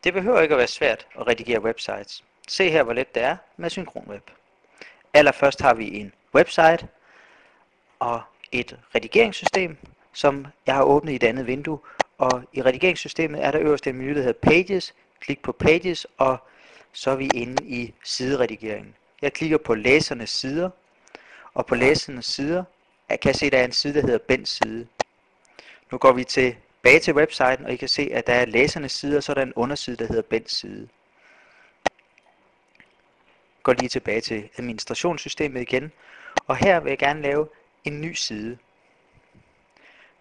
Det behøver ikke at være svært at redigere websites. Se her hvor let det er med SynkronWeb. Allerførst har vi en website og et redigeringssystem, som jeg har åbnet i et andet vindue. Og i redigeringssystemet er der øverst en menu, der hedder Pages. Klik på Pages, og så er vi inde i sideredigeringen. Jeg klikker på læsernes sider, og på læsernes sider kan jeg se, at der er en side, der hedder Bents side. Nu går vi tilbage til websiden, og I kan se, at der er læsernes side, og så er der en underside, der hedder Bents side. Går lige tilbage til administrationssystemet igen, og her vil jeg gerne lave en ny side.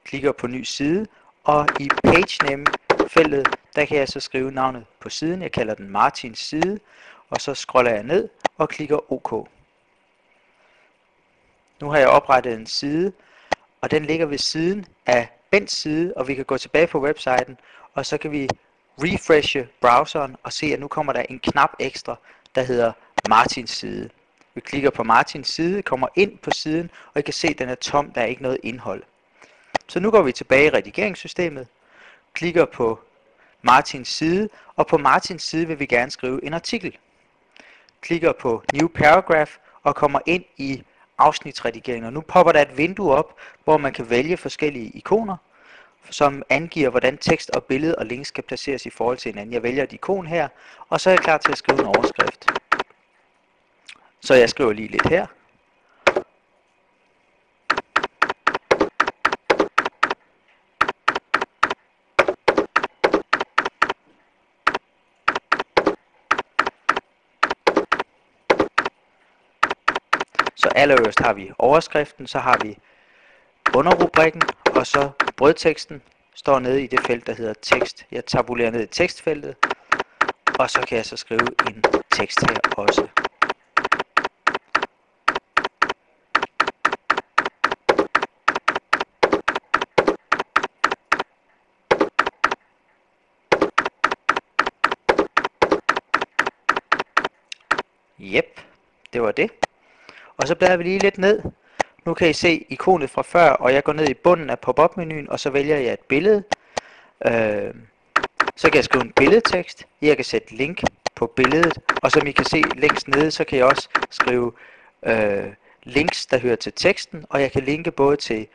Klikker på ny side, og i PageName-feltet, der kan jeg så skrive navnet på siden. Jeg kalder den Martins side, og så scroller jeg ned og klikker OK. Nu har jeg oprettet en side, og den ligger ved siden af Bents side, og vi kan gå tilbage på websiden, og så kan vi refreshe browseren og se, at nu kommer der en knap ekstra, der hedder Martins side. Vi klikker på Martins side, kommer ind på siden, og I kan se, at den er tom, der er ikke noget indhold. Så nu går vi tilbage i redigeringssystemet, klikker på Martins side, og på Martins side vil vi gerne skrive en artikel. Klikker på New Paragraph og kommer ind i afsnitsredigering, og nu popper der et vindue op, hvor man kan vælge forskellige ikoner, som angiver, hvordan tekst og billede og links skal placeres i forhold til hinanden. Jeg vælger et ikon her, og så er jeg klar til at skrive en overskrift. Så jeg skriver lige lidt her. Så allerøverst har vi overskriften, så har vi underrubrikken, og så brødteksten står nede i det felt, der hedder tekst. Jeg tabulerer ned i tekstfeltet, og så kan jeg så skrive en tekst her også. Jep, det var det. Og så bladrer vi lige lidt ned. Nu kan I se ikonet fra før, og jeg går ned i bunden af pop-up menuen, og så vælger jeg et billede. Så kan jeg skrive en billedtekst. Jeg kan sætte link på billedet, og som I kan se længst nede, så kan jeg også skrive links, der hører til teksten, og jeg kan linke både til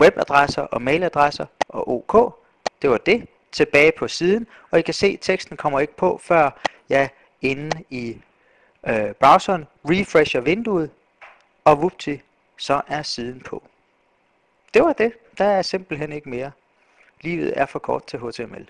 webadresser og mailadresser og OK. Det var det. Tilbage på siden, og I kan se, at teksten kommer ikke på, før jeg inde i browseren refresher vinduet, og vupti, så er siden på. Det var det. Der er simpelthen ikke mere. Livet er for kort til HTML.